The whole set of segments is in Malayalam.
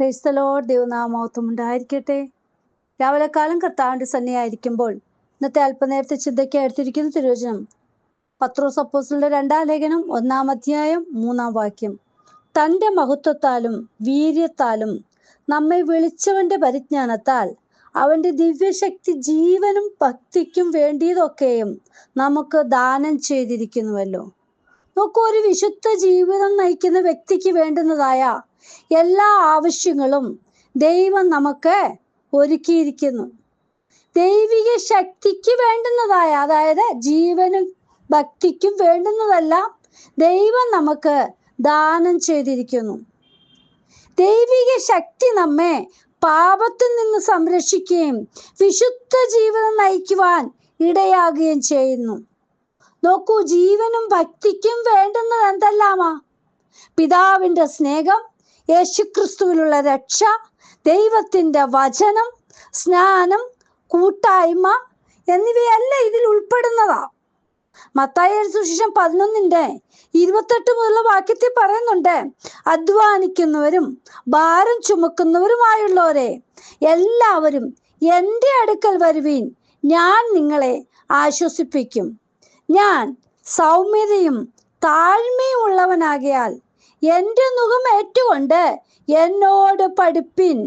Praise the Lord. ദൈവനാമമഹത്വം ഉണ്ടായിരിക്കട്ടെ. രാവിലെ കാലം കർത്താവിന്റെ സന്നിധിയായിരിക്കുമ്പോൾ ഇന്നത്തെ അല്പനേരത്തെ ചിന്തയ്ക്ക് എടുത്തിരിക്കുന്ന തിരുവചനം പത്രോസ് അപ്പോസ്തലന്റെ 2-ാം ലേഖനം 1-ാം അധ്യായം 3-ാം വാക്യം. തൻ്റെ മഹത്വത്താലും വീര്യത്താലും നമ്മെ വിളിച്ചവന്റെ പരിജ്ഞാനത്താൽ അവന്റെ ദിവ്യശക്തി ജീവനും ഭക്തിക്കും വേണ്ടിയതൊക്കെയും നമുക്ക് ദാനം ചെയ്തിരിക്കുന്നുവല്ലോ. നോക്കൂ, ഒരു വിശുദ്ധ ജീവിതം നയിക്കുന്ന വ്യക്തിക്ക് വേണ്ടുന്നതായ എല്ലാ ആവശ്യങ്ങളും ദൈവം നമുക്ക് ഒരുക്കിയിരിക്കുന്നു. ദൈവിക ശക്തിക്ക് വേണ്ടുന്നതായ, അതായത് ജീവനും ഭക്തിക്കും വേണ്ടുന്നതെല്ലാം ദൈവം നമുക്ക് ദാനം ചെയ്തിരിക്കുന്നു. ദൈവിക ശക്തി നമ്മെ പാപത്തിൽ നിന്ന് സംരക്ഷിക്കുകയും വിശുദ്ധ ജീവിതം നയിക്കുവാൻ ഇടയാകുകയും ചെയ്യുന്നു. നോക്കൂ, ജീവനും ഭക്തിക്കും വേണ്ടുന്നത് എന്തെല്ലാമാ? പിതാവിന്റെ സ്നേഹം, യേശുക്രിസ്തുവിലുള്ള രക്ഷ, ദൈവത്തിന്റെ വചനം, സ്നാനം, കൂട്ടായ്മ എന്നിവയെല്ലാം ഇതിൽ ഉൾപ്പെടുന്നതാ. മത്തായി സുവിശേഷം 11:28 മുതലുള്ള വാക്യത്തിൽ പറയുന്നുണ്ട്, അധ്വാനിക്കുന്നവരും ഭാരം ചുമക്കുന്നവരുമായുള്ളവരെ എല്ലാവരും എൻ്റെ അടുക്കൽ വരുവീൻ, ഞാൻ നിങ്ങളെ ആശ്വസിപ്പിക്കും. ഞാൻ സൗമ്യതയും താഴ്മയും ഉള്ളവനാകിയാൽ എൻ്റെ നുകം ഏറ്റുകൊണ്ട് എന്നോട് പഠിപ്പിൻ,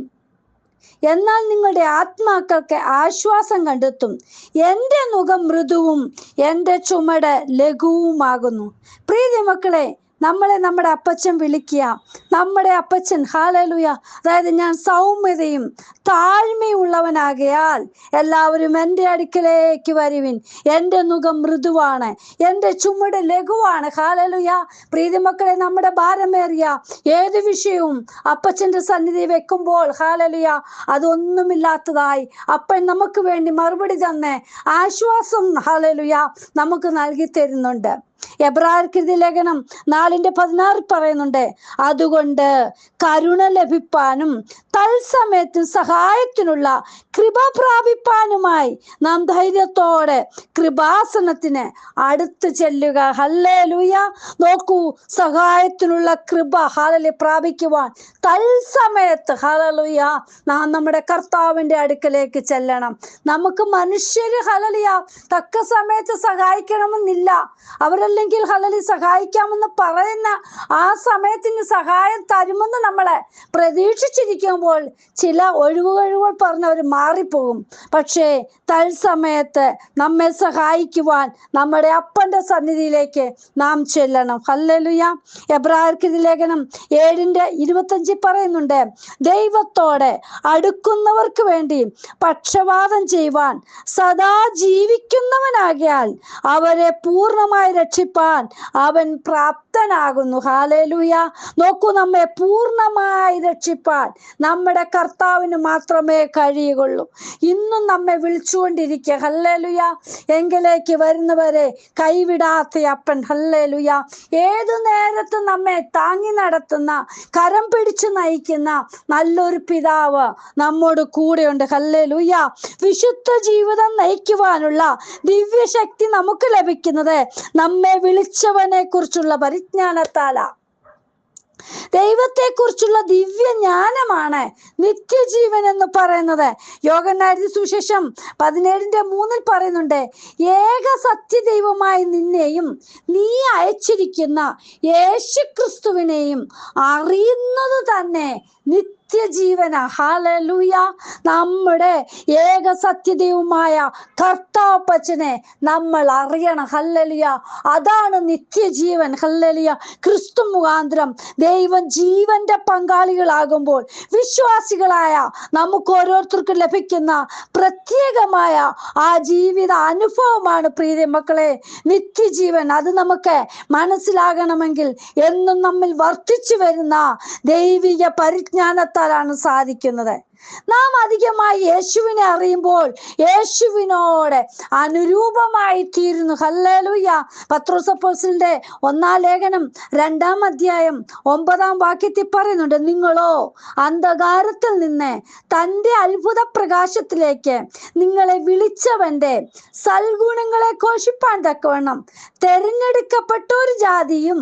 എന്നാൽ നിങ്ങളുടെ ആത്മാക്കൾക്ക് ആശ്വാസം കണ്ടെത്തും. എൻ്റെ നുകം മൃദുവും എൻ്റെ ചുമട് ലഘുവുമാകുന്നു. പ്രിയ മക്കളെ, നമ്മളെ നമ്മുടെ അപ്പച്ചൻ വിളിക്കുക. നമ്മുടെ അപ്പച്ചൻ, ഹല്ലേലൂയ, അതായത് ഞാൻ സൗമ്യതയും താഴ്മയും ഉള്ളവനാകയാൽ എല്ലാവരും എൻ്റെ അടുക്കലേക്ക് വരുവിൻ, എൻ്റെ നുകം മൃദുവാണ്, എൻ്റെ ചുമട് ലഘുവാണ്. ഹല്ലേലൂയ. പ്രീതി മക്കളെ, നമ്മുടെ ഭാരമേറിയ ഏത് വിഷയവും അപ്പച്ചൻ്റെ സന്നിധി വെക്കുമ്പോൾ, ഹല്ലേലൂയ, അതൊന്നുമില്ലാത്തതായി അപ്പൻ നമുക്ക് വേണ്ടി മറുപടി തന്നെ ആശ്വാസം, ഹല്ലേലൂയ, നമുക്ക് നൽകി തരുന്നുണ്ട്. എബ്രായർക്ക് എഴുതിയ ലേഖനം 4:16 പറയുന്നുണ്ട്, അതുകൊണ്ട് കരുണ ലഭിപ്പാനും തത്സമയത്ത് സഹായത്തിനുള്ള കൃപ പ്രാപിപ്പാനുമായി നാം ധൈര്യത്തോടെ കൃപാസനത്തിന് അടുത്ത് ചെല്ലുക. ഹല്ലേലൂയ. നോക്കൂ, സഹായത്തിനുള്ള കൃപ ഹല്ലേലൂയ പ്രാപിക്കുവാൻ തത്സമയത്ത്, ഹല്ലേലൂയ, നാം നമ്മുടെ കർത്താവിന്റെ അടുക്കലേക്ക് ചെല്ലണം. നമുക്ക് മനുഷ്യര്, ഹല്ലേലൂയ, തക്ക സമയത്ത് സഹായിക്കണമെന്നില്ല. അവരല്ലെങ്കിൽ ഹല്ലേലൂയ സഹായിക്കാമെന്ന് പറയുന്ന ആ സമയത്തിന് സഹായം തരുമെന്ന് നമ്മളെ പ്രതീക്ഷിച്ചിരിക്കുമ്പോൾ ചില ഒഴിവുകൾ പറഞ്ഞവർ മാറിപ്പോകും. പക്ഷേ തത്സമയത്ത് നമ്മെ സഹായിക്കുവാൻ നമ്മുടെ അപ്പന്റെ സന്നിധിയിലേക്ക് നാം ചെല്ലണം. ഹല്ലേലൂയ. എബ്രായർക്ക് ലേഖനം 7:25 പറയുന്നുണ്ട്, ദൈവത്തോടെ അടുക്കുന്നവർക്ക് വേണ്ടി പക്ഷപാതം ചെയ്യുവാൻ സദാ ജീവിക്കുന്നവനാകിയാൽ അവരെ പൂർണ്ണമായി രക്ഷിപ്പാൻ അവൻ പ്രാപ്തനാകുന്നു. ഹല്ലേലൂയ. നോക്കൂ, നമ്മെ പൂർണ്ണമായി രക്ഷിപ്പാൻ നമ്മുടെ കർത്താവിന് മാത്രമേ കഴിയുകയുള്ളൂ. ഇന്നും നമ്മെ വിളിച്ചുകൊണ്ടിരിക്കുക. ഹല്ലേലൂയ. എങ്കിലേക്ക് വരുന്നവരെ കൈവിടാത്ത അപ്പൻ, ഹല്ലേലൂയ, ഏതു നേരത്തും നമ്മെ താങ്ങി നടത്തുന്ന, കരം പിടിച്ചു നയിക്കുന്ന നല്ലൊരു പിതാവ് നമ്മോട് കൂടെയുണ്ട്. ഹല്ലേലൂയ. വിശുദ്ധ ജീവിതം നയിക്കുവാനുള്ള ദിവ്യശക്തി നമുക്ക് ലഭിക്കുന്നത് നമ്മെ വിളിച്ചവനെ കുറിച്ചുള്ള പരിജ്ഞാനത്താലാ. ദൈവത്തെക്കുറിച്ചുള്ള ദിവ്യജ്ഞാനമാണ് നിത്യജീവൻ എന്ന് പറയുന്നത്. യോഹന്നാന്റെ സുവിശേഷം 17:3 പറയുന്നുണ്ട്, ഏക സത്യദൈവമായി നിന്നെയും നീ അയച്ചിരിക്കുന്ന യേശുക്രിസ്തുവിനെയും അറിയുന്നത് തന്നെ നിത്യജീവന. ഹല്ലേലൂയ. നമ്മുടെ ഏക സത്യദൈവമായ കർത്താപ്പച്ചനെ നമ്മൾ അറിയണം. ഹല്ലേലൂയ. അതാണ് നിത്യജീവൻ. ഹല്ലേലൂയ. ക്രിസ്തു മുഖാന്തരം ദൈവം ജീവന്റെ പങ്കാളികളാകുമ്പോൾ വിശ്വാസികളായ നമുക്ക് ഓരോരുത്തർക്കും ലഭിക്കുന്ന പ്രത്യേകമായ ആ ജീവിത അനുഭവമാണ് പ്രിയ മക്കളെ നിത്യജീവൻ. അത് നമുക്ക് മനസ്സിലാകണമെങ്കിൽ എന്നും നമ്മിൽ വർദ്ധിച്ചു വരുന്ന ദൈവിക പരിജ്ഞാനത്താലാണ് സാധിക്കുന്നത്. നാം അധികമായി യേശുവിനെ അറിയുമ്പോൾ യേശുവിനോട് അനുരൂപമായി തീരുന്നു. ഹല്ലേലൂയ. പത്രോസ് അപ്പോസ്തലന്റെ 1-ാം ലേഖനം 2-ാം അധ്യായം 9-ാം വാക്യത്തിൽ പറയുന്നുണ്ട്, നിങ്ങളോ അന്ധകാരത്തിൽ നിന്ന് തൻ്റെ അത്ഭുത പ്രകാശത്തിലേക്ക് നിങ്ങളെ വിളിച്ചവന്റെ സൽഗുണങ്ങളെ ഘോഷിപ്പാൻ തക്കവണ്ണം തെരഞ്ഞെടുക്കപ്പെട്ട ഒരു ജാതിയും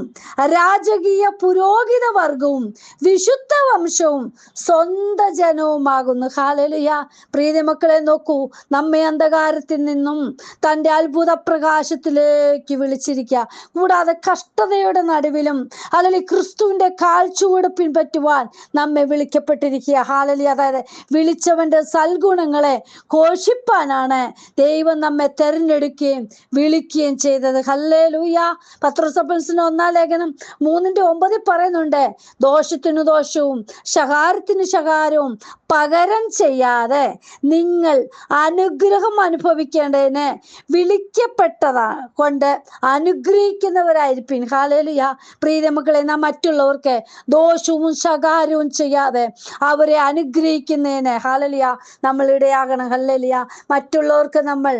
രാജകീയ പുരോഹിത വർഗവും വിശുദ്ധ വംശവും സ്വന്തം ജനവുമാകുന്നു. ഹല്ലേലൂയ. പ്രിയ മക്കളെ, നോക്കൂ, നമ്മെ അന്ധകാരത്തിൽ നിന്നും തൻ്റെ അത്ഭുത പ്രകാശത്തിലേക്ക് വിളിച്ചിരിക്കുക. കൂടാതെ കഷ്ടതയുടെ നടുവിലും അല്ലെങ്കിൽ ക്രിസ്തുവിന്റെ കാൽച്ചുവട് പിൻപറ്റുവാൻ നമ്മെ വിളിക്കപ്പെട്ടിരിക്കുക. ഹല്ലേലൂയ. അതായത് വിളിച്ചവന്റെ സൽഗുണങ്ങളെ ഘോഷിപ്പാനാണ് ദൈവം നമ്മെ തെരഞ്ഞെടുക്കുകയും വിളിക്കുകയും ചെയ്തത്. ഹല്ലേലൂയ. പത്രോസ് അപ്പോസ്തലൻ 1-ാം ലേഖനം 3:9 പറയുന്നുണ്ട്, ദോഷത്തിനു ദോഷവും ശകാരത്തിന് ശകാരവും പകരം ചെയ്യാതെ നിങ്ങൾ അനുഗ്രഹം അനുഭവിക്കേണ്ടതിന് വിളിക്കപ്പെട്ടതാ കൊണ്ട് അനുഗ്രഹിക്കുന്നവരായിരിക്കും. ഹല്ലേലൂയ. പ്രിയ മക്കളെ, നാം മറ്റുള്ളവർക്ക് ദോഷവും ശകാരവും ചെയ്യാതെ അവരെ അനുഗ്രഹിക്കുന്നതിന് ഹല്ലേലൂയ നമ്മൾ ഇടയാകണം. ഹല്ലേലൂയ. മറ്റുള്ളവർക്ക് നമ്മൾ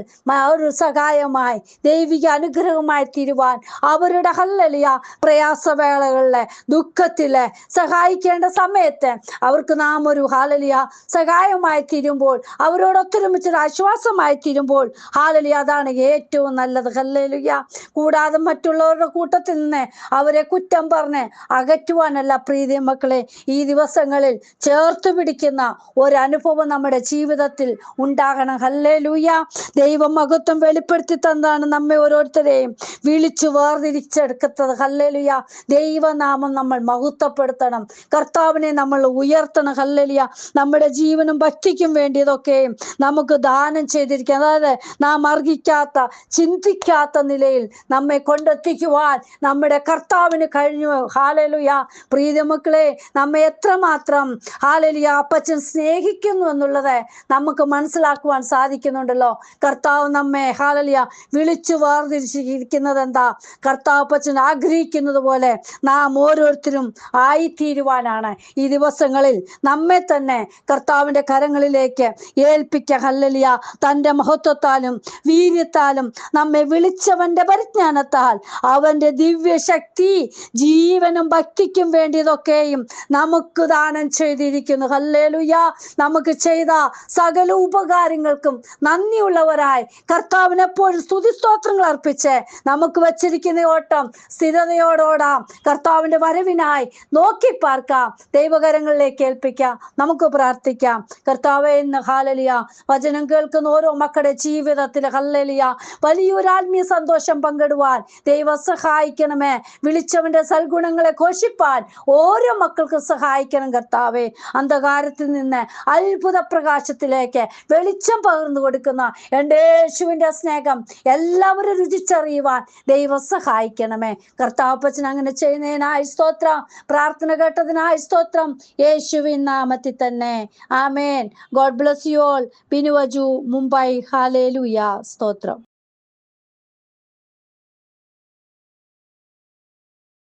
ഒരു സഹായമായി ദൈവിക അനുഗ്രഹമായി തീരുവാൻ അവരുടെ ഹല്ലേലൂയ പ്രയാസവേളകളിലെ ദുഃഖത്തിലെ സഹായിക്കേണ്ട സമയത്ത് അവർക്ക് നാം ഒരു ഹല്ലേലൂയ സഹായമായി തീരുമ്പോൾ, അവരോട് ഒത്തൊരുമിച്ചൊരു ആശ്വാസമായി തീരുമ്പോൾ ഹല്ലേലൂയ അതാണ് ഏറ്റവും നല്ലത്. ഹല്ലേലൂയ. കൂടാതെ മറ്റുള്ളവരുടെ കൂട്ടത്തിൽ നിന്ന് അവരെ കുറ്റം പറഞ്ഞ് അകറ്റുവാനല്ല പ്രീതി മക്കളെ, ഈ ദിവസങ്ങളിൽ ചേർത്ത് പിടിക്കുന്ന ഒരനുഭവം നമ്മുടെ ജീവിതത്തിൽ ഉണ്ടാകണം. ഹല്ലേലൂയ. ദൈവമഹത്വം വെളിപ്പെടുത്തി തന്നാണ് നമ്മെ ഓരോരുത്തരെയും വിളിച്ചു വേർതിരിച്ചെടുക്കുന്നത്. ഹല്ലേലൂയ. ദൈവനാമം നമ്മൾ മഹത്വപ്പെടുത്തണം, കർത്താവിനെ നമ്മൾ ഉയർത്തണം. ഹല്ലേലൂയ. നമ്മുടെ ജീവനും ഭക്തിക്കും വേണ്ടി ഇതൊക്കെയും നമുക്ക് ദാനം ചെയ്തിരിക്കുക. അതായത് നാം അർഹിക്കാത്ത ചിന്തിക്കാത്ത നിലയിൽ നമ്മെ കൊണ്ടെത്തിക്കുവാൻ നമ്മുടെ കർത്താവിന് കഴിഞ്ഞു. ഹല്ലേലൂയ. പ്രിയ മക്കളെ, നമ്മെ എത്രമാത്രം ഹല്ലേലൂയ അപ്പച്ചൻ സ്നേഹിക്കുന്നു എന്നുള്ളത് നമുക്ക് മനസ്സിലാക്കുവാൻ സാധിക്കുന്നുണ്ടല്ലോ. കർത്താവ് നമ്മെ ഹല്ലേലൂയ വിളിച്ചു വേർതിരിച്ചിരിക്കുന്നത് എന്താ? കർത്താവ് അപ്പച്ചൻ ആഗ്രഹിക്കുന്നത് പോലെ നാം ഓരോരുത്തരും ആയിത്തീരുവാനാണ്. ഈ ദിവസങ്ങളിൽ നമ്മെ തന്നെ കർത്താവിന്റെ കരങ്ങളിലേക്ക് ഏൽപ്പിക്കുക. ഹല്ലേലൂയ. തൻ്റെ മഹത്വത്താലും വീര്യത്താലും നമ്മെ വിളിച്ചവന്റെ പരിജ്ഞാനത്താൽ അവന്റെ ദിവ്യശക്തി ജീവനും ഭക്തിക്കും വേണ്ടി ഇതൊക്കെയും നമുക്ക് ദാനം ചെയ്തിരിക്കുന്നു. ഹല്ലേലൂയ. നമുക്ക് ചെയ്ത സകല ഉപകാരങ്ങൾക്കും നന്ദിയുള്ളവരായി കർത്താവിന് എപ്പോഴും സ്തുതിസ്തോത്രങ്ങൾ അർപ്പിച്ച് നമുക്ക് വച്ചിരിക്കുന്ന ഓട്ടം സ്ഥിരതയോടോടാം. കർത്താവിന്റെ വരവിനായി നോക്കി പാർക്കാം, ദൈവകരങ്ങളിലേക്ക് ഏൽപ്പിക്കാം. നമുക്ക് പ്രാർത്ഥിക്കാം. കർത്താവേ, ഇന്ന് ഹല്ലേലൂയ വചനം കേൾക്കുന്ന ഓരോ മക്കളുടെ ജീവിതത്തിൽ ഹല്ലേലൂയ വലിയൊരു ആത്മീയ സന്തോഷം പങ്കിടുവാൻ ദൈവം സഹായിക്കണമേ. വിളിച്ചവന്റെ സൽഗുണങ്ങളെ ഘോഷിപ്പാൻ ഓരോ മക്കൾക്കും സഹായിക്കണം കർത്താവേ. അന്ധകാരത്തിൽ നിന്ന് അത്ഭുത പ്രകാശത്തിലേക്ക് വെളിച്ചം പകർന്നു കൊടുക്കുന്ന എൻ്റെ യേശുവിന്റെ സ്നേഹം എല്ലാവരും രുചിച്ചറിയുവാൻ ദൈവം സഹായിക്കണമേ. കർത്താവപ്പച്ചൻ അങ്ങനെ ചെയ്യുന്നതിനായി സ്തോത്രം. പ്രാർത്ഥന കേട്ടതിനായി സ്തോത്രം. യേശുവിൻ നാമത്തിൽ തന്നെ ആമേൻ. God bless you all. ബിനുവജു, മുംബൈ. ഹല്ലേലൂയ. സ്തോത്രം.